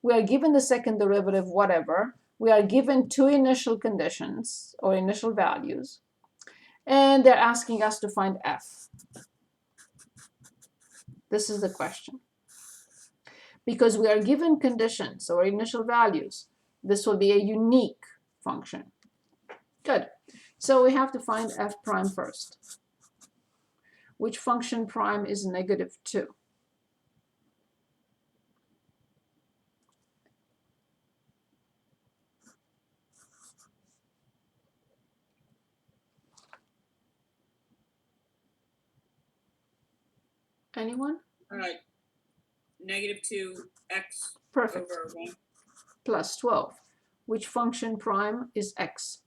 We are given the second derivative, whatever. We are given two initial conditions or initial values, and they're asking us to find f. This is the question. Because we are given conditions or initial values, this will be a unique function. Good. So we have to find f prime first. Which function prime is -2? Anyone? -2x Perfect. over 1. Plus 12. Which function prime is x?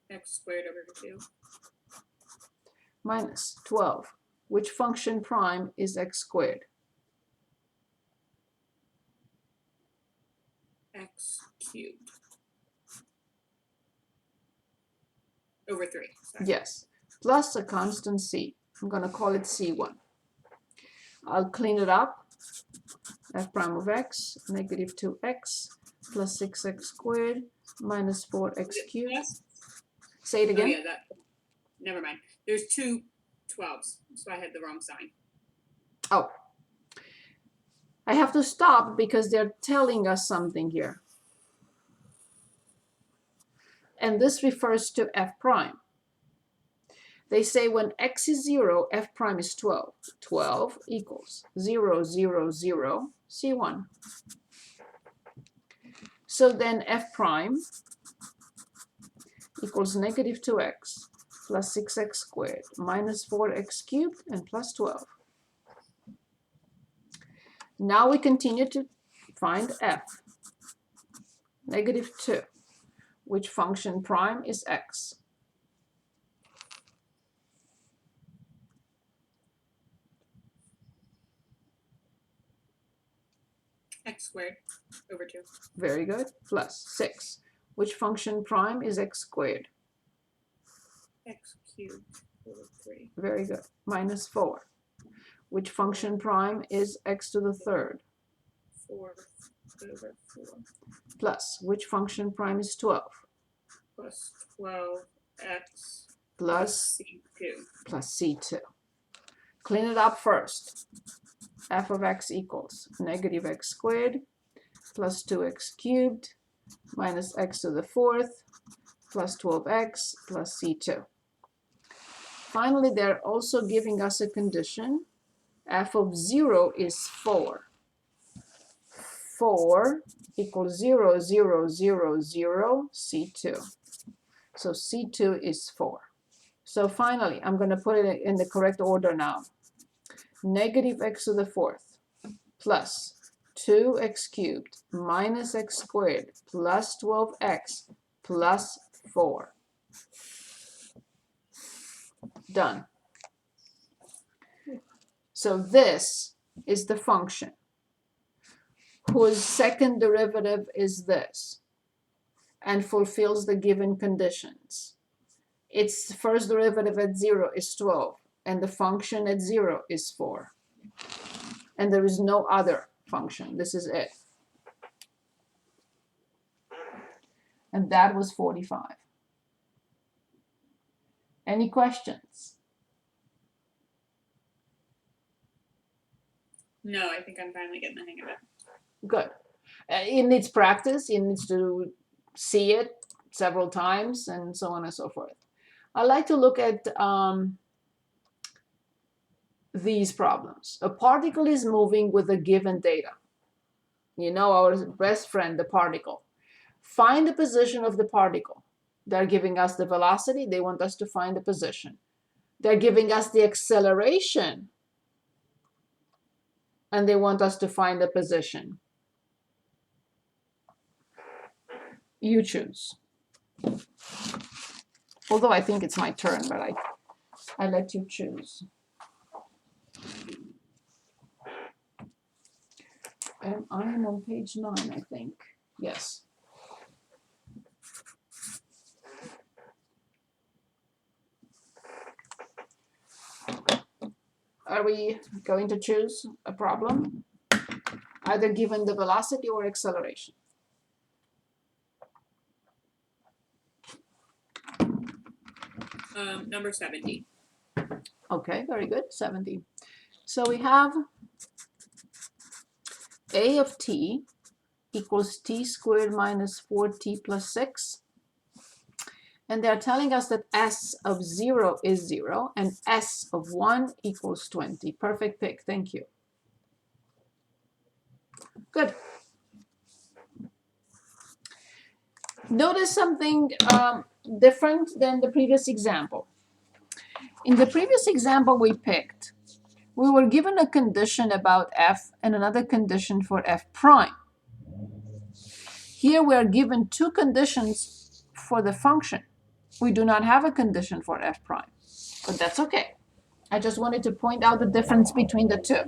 X squared over 2. Minus 12. Which function prime is x squared? X cubed over 3. Sorry. Yes. Plus a constant c. I'm going to call it c1. I'll clean it up. F prime of x, -2x, plus 6x squared, minus 4x cubed. Plus? Say it again. Oh, yeah, never mind. There's 2 12s, so I had the wrong sign. Oh. I have to stop because they're telling us something here. And this refers to f prime. They say when x is 0, f prime is 12. 12 equals 0, 0, 0, c1. So then f prime equals -2x plus 6x squared minus 4x cubed and plus 12. Now we continue to find f. -2. Which function prime is x? X squared over 2. Very good. Plus 6. Which function prime is x squared? X cubed over 3. Very good. Minus 4. Which function prime is x to the third? 4 over 4. Plus, which function prime is 12? Plus 12x Plus c2. plus c2. Clean it up first. F of x equals -x squared plus 2x cubed minus x to the fourth plus 12x plus c2. Finally, they're also giving us a condition. F of 0 is 4. 4 equals 0, 0, 0, 0, c2. So c2 is 4. So finally, I'm going to put it in the correct order now. -x to the fourth plus 2x cubed minus x squared plus 12x plus 4. Done. So this is the function whose second derivative is this and fulfills the given conditions. Its first derivative at 0 is 12, and the function at 0 is 4. And there is no other function. This is it. And that was 45. Any questions? No, I think I'm finally getting the hang of it. Good. It needs practice. It needs to see it several times and so on and so forth. I like to look at these problems. A particle is moving with a given data. You know, our best friend, the particle. Find the position of the particle. They're giving us the velocity. They want us to find the position. They're giving us the acceleration. And they want us to find the position. You choose. Although I think it's my turn, but I let you choose. And I am on page 9, I think. Yes. are we going to choose a problem? Either given the velocity or acceleration. Number 70. Okay, very good, 70. So we have a of t equals t squared minus 4t plus 6. And they're telling us that s of 0 is 0 and s of 1 equals 20. Perfect pick, thank you. Good. Notice something different than the previous example. In the previous example we picked, we were given a condition about f and another condition for f prime. Here we are given two conditions for the function. We do not have a condition for f prime, but that's okay. I just wanted to point out the difference between the two.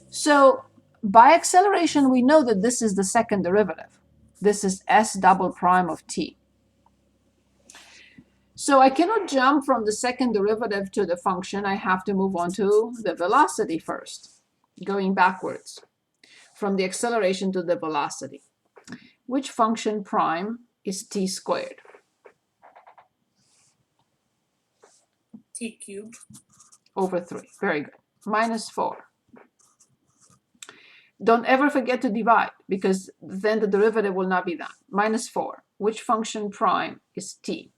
So by acceleration, we know that this is the second derivative. This is s double prime of t. So I cannot jump from the second derivative to the function. I have to move on to the velocity first, going backwards from the acceleration to the velocity. Which function prime is t squared? T cubed. Over 3. Very good. Minus 4. Don't ever forget to divide, because then the derivative will not be done. Minus 4. Which function prime is t?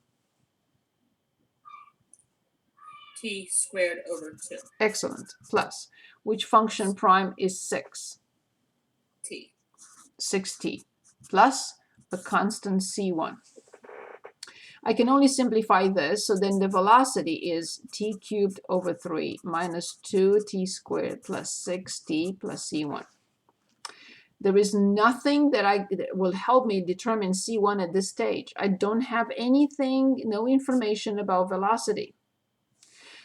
T squared over 2. Excellent. Plus, which function prime is 6? T. 6t. Plus a constant c1. I can only simplify this, so then the velocity is t cubed over 3 minus 2t squared plus 6t plus c1. There is nothing that will help me determine c1 at this stage. I don't have anything, no information about velocity.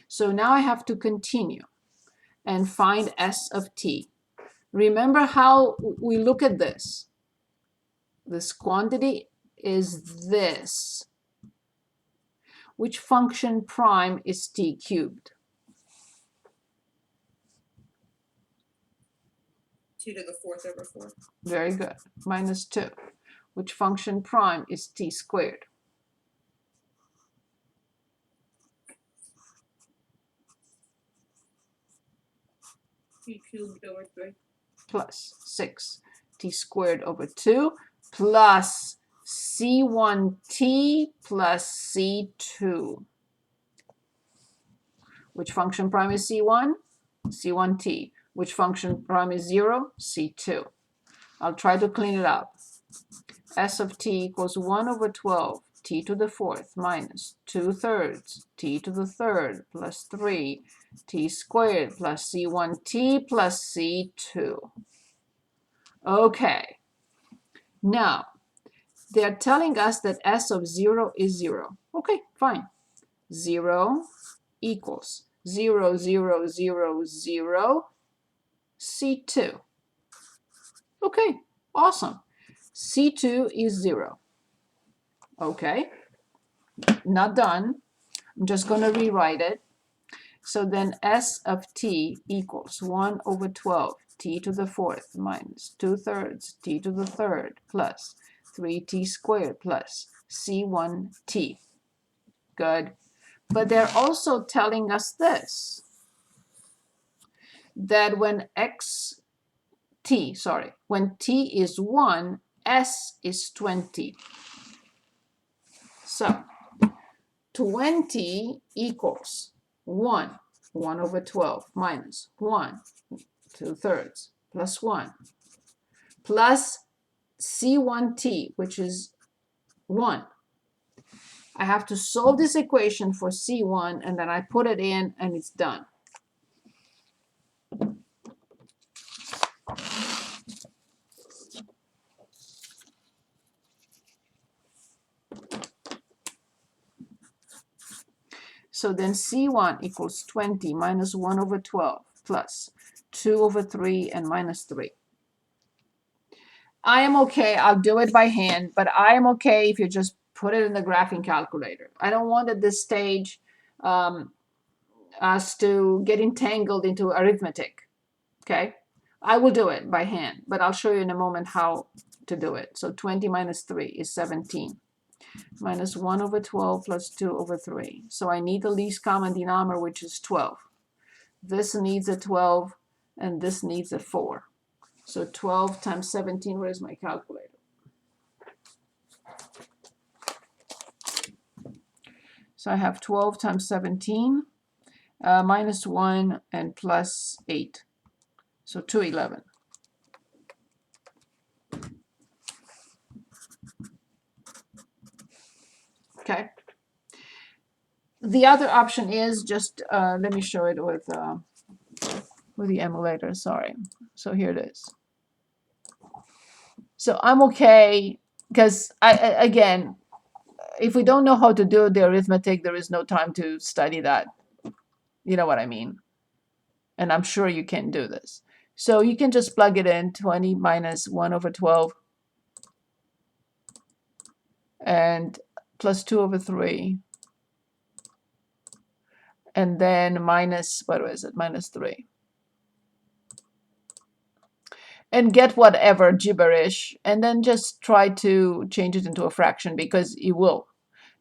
So now I have to continue and find s of t. Remember how we look at this. This quantity is this. Which function prime is t cubed? 2 to the 4th over 4. Very good. Minus 2. Which function prime is t squared? T cubed over 3. Plus 6. T squared over 2 plus c1t plus c2. Which function prime is c1? c1t. Which function prime is 0? c2. I'll try to clean it up. S of t equals 1 over 12 t to the 4th minus 2/3 t to the 3rd plus 3 t squared plus c1t plus c2. Okay. Now, they're telling us that s of 0 is 0. Okay, fine. 0 equals 0, 0, 0, 0, c2. Okay, awesome. c2 is 0. Okay, not done. I'm just going to rewrite it. So then s of t equals 1 over 12 t to the 4th minus 2/3 t to the 3rd plus 3t squared plus c1t. Good. But they're also telling us this, that when when t is 1, s is 20. So 20 equals 1 over 12 minus 1 2/3 plus 1 plus c1t, which is 1. I have to solve this equation for c1, and then I put it in, and it's done. So then c1 equals 20 minus 1 over 12 plus 2 over 3 and minus 3. I am okay. I'll do it by hand, but I am okay if you just put it in the graphing calculator. I don't want at this stage us to get entangled into arithmetic. Okay, I will do it by hand, but I'll show you in a moment how to do it. So 20 minus 3 is 17. Minus 1 over 12 plus 2 over 3. So I need the least common denominator, which is 12. This needs a 12, and this needs a 4. So 12 times 17, where's my calculator? So I have 12 times 17, minus 1 and plus 8. So 211. Okay. The other option is just, let me show it with the emulator, sorry. So here it is. So I'm okay, because again, if we don't know how to do the arithmetic, there is no time to study that. You know what I mean? And I'm sure you can do this. So you can just plug it in, 20 minus 1 over 12, and plus 2 over 3. And then minus, what was it, minus 3. And get whatever gibberish, and then just try to change it into a fraction, because you will.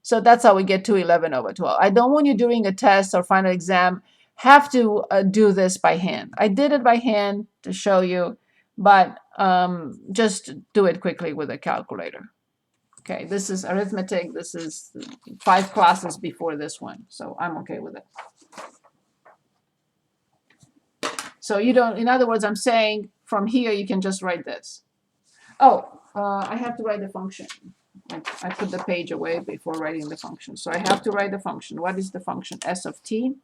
So that's how we get to 11 over 12. I don't want you during a test or final exam have to do this by hand. I did it by hand to show you, but just do it quickly with a calculator. Okay, this is arithmetic. This is 5 classes before this one, so I'm okay with it. So you don't, in other words, I'm saying from here you can just write this. Oh, I have to write the function. I put the page away before writing the function. So I have to write the function. What is the function? S of t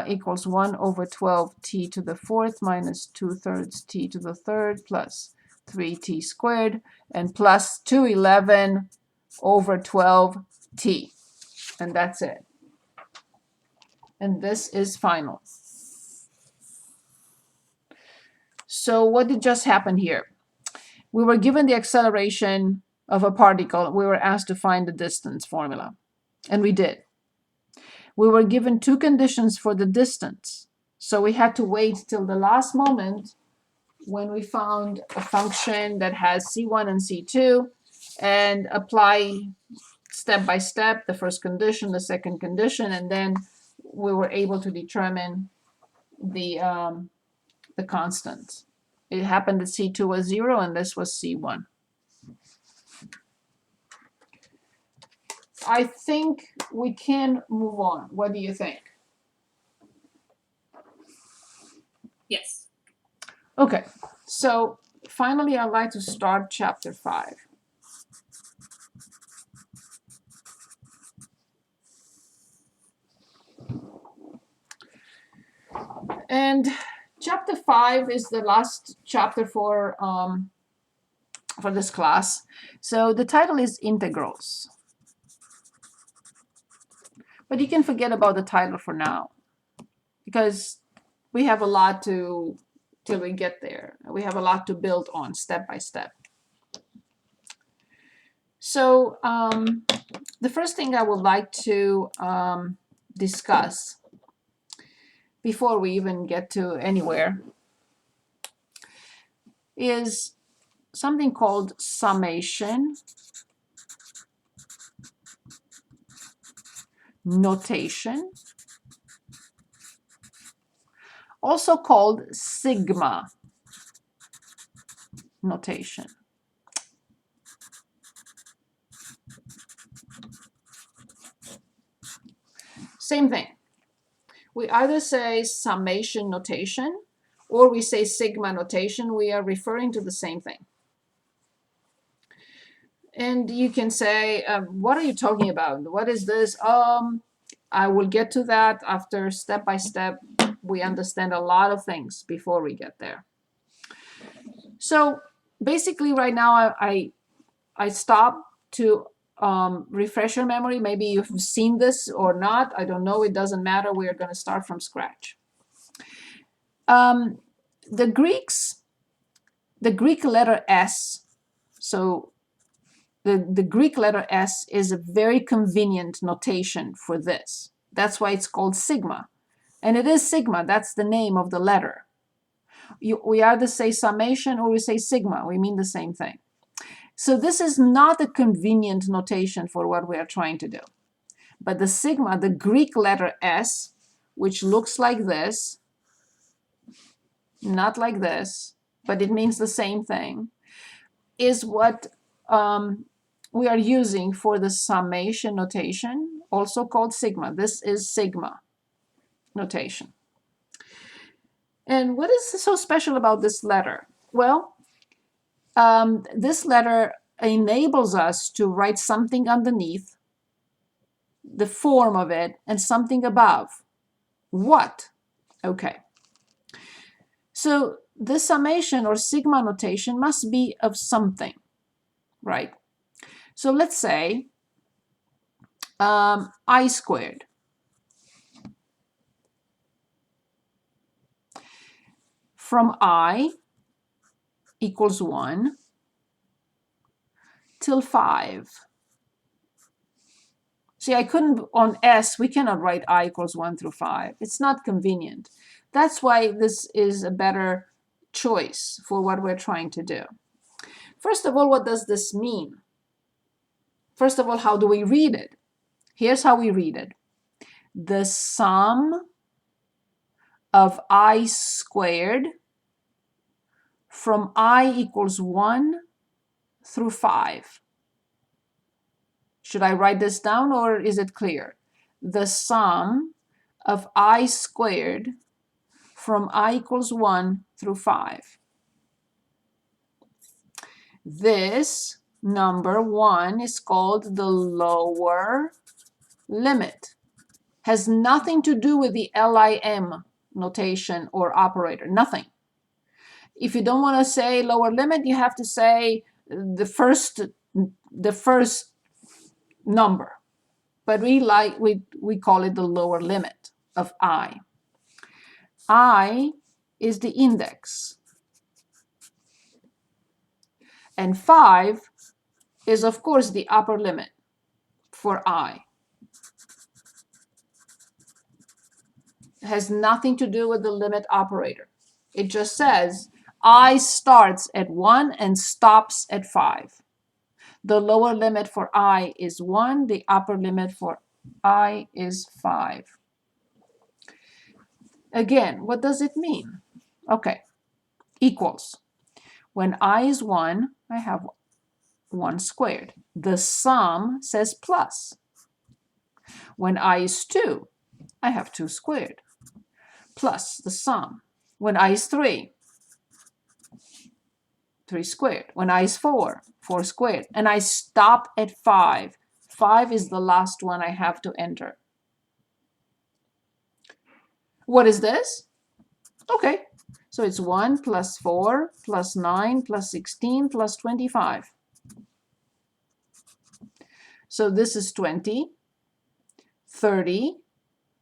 equals 1 over 12 t to the 4th minus 2/3 t to the 3rd plus 3t squared and plus 211 over 12 t. And that's it. And this is final. So what did just happen here? We were given the acceleration of a particle. We were asked to find the distance formula, and we did. We were given 2 conditions for the distance. So we had to wait till the last moment when we found a function that has C1 and C2 and apply step by step the first condition, the second condition, and then we were able to determine the constant. It happened that C2 was 0 and this was C1. I think we can move on. What do you think? Yes. Okay, so finally I'd like to start chapter 5. And chapter 5 is the last chapter for this class. So the title is Integrals. But you can forget about the title for now, because we have a lot to, till we get there. We have a lot to build on step by step. So the first thing I would like to discuss before we even get to anywhere is something called summation notation, also called sigma notation. Same thing. We either say summation notation or we say sigma notation. We are referring to the same thing. And you can say, what are you talking about? What is this? I will get to that after step by step. We understand a lot of things before we get there. So basically right now I stop to refresh your memory. Maybe you've seen this or not. I don't know. It doesn't matter. We are going to start from scratch. The Greek letter S, so the Greek letter S is a very convenient notation for this. That's why it's called sigma. And it is sigma. That's the name of the letter. We either say summation or we say sigma. We mean the same thing. So this is not a convenient notation for what we are trying to do. But the sigma, the Greek letter S, which looks like this, not like this, but it means the same thing, is what we are using for the summation notation, also called sigma. This is sigma notation. And what is so special about this letter? Well, this letter enables us to write something underneath, the form of it, and something above. What? Okay. So the summation or sigma notation must be of something, right? So let's say I squared. From I equals 1 till 5. See, I couldn't, on S, we cannot write I equals 1 through 5. It's not convenient. That's why this is a better choice for what we're trying to do. First of all, what does this mean? First of all, how do we read it? Here's how we read it. The sum of I squared from I equals 1 through 5. Should I write this down or is it clear? The sum of I squared from I equals 1 through 5. This number 1 is called the lower limit. Has nothing to do with the LIM notation or operator, nothing. If you don't want to say lower limit, you have to say the first number. But we call it the lower limit of I. I is the index. And 5 is, of course, the upper limit for I. It has nothing to do with the limit operator. It just says I starts at 1 and stops at 5. The lower limit for I is 1. The upper limit for I is 5. Again, what does it mean? Okay, equals. When I is 1, I have 1 squared. The sum says plus. When I is 2, I have 2 squared. Plus the sum. When I is 3, 3 squared. When I is 4, 4 squared. And I stop at 5. 5 is the last one I have to enter. What is this? Okay, so it's 1 plus 4 plus 9 plus 16 plus 25. So this is 20, 30,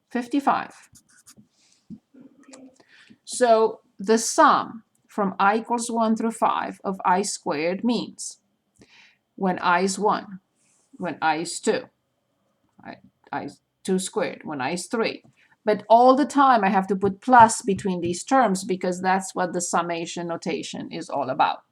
55. So the sum from I equals 1 through 5 of I squared means when I is 1, when I is 2, I is 2 squared, when I is 3. But all the time I have to put plus between these terms because that's what the summation notation is all about.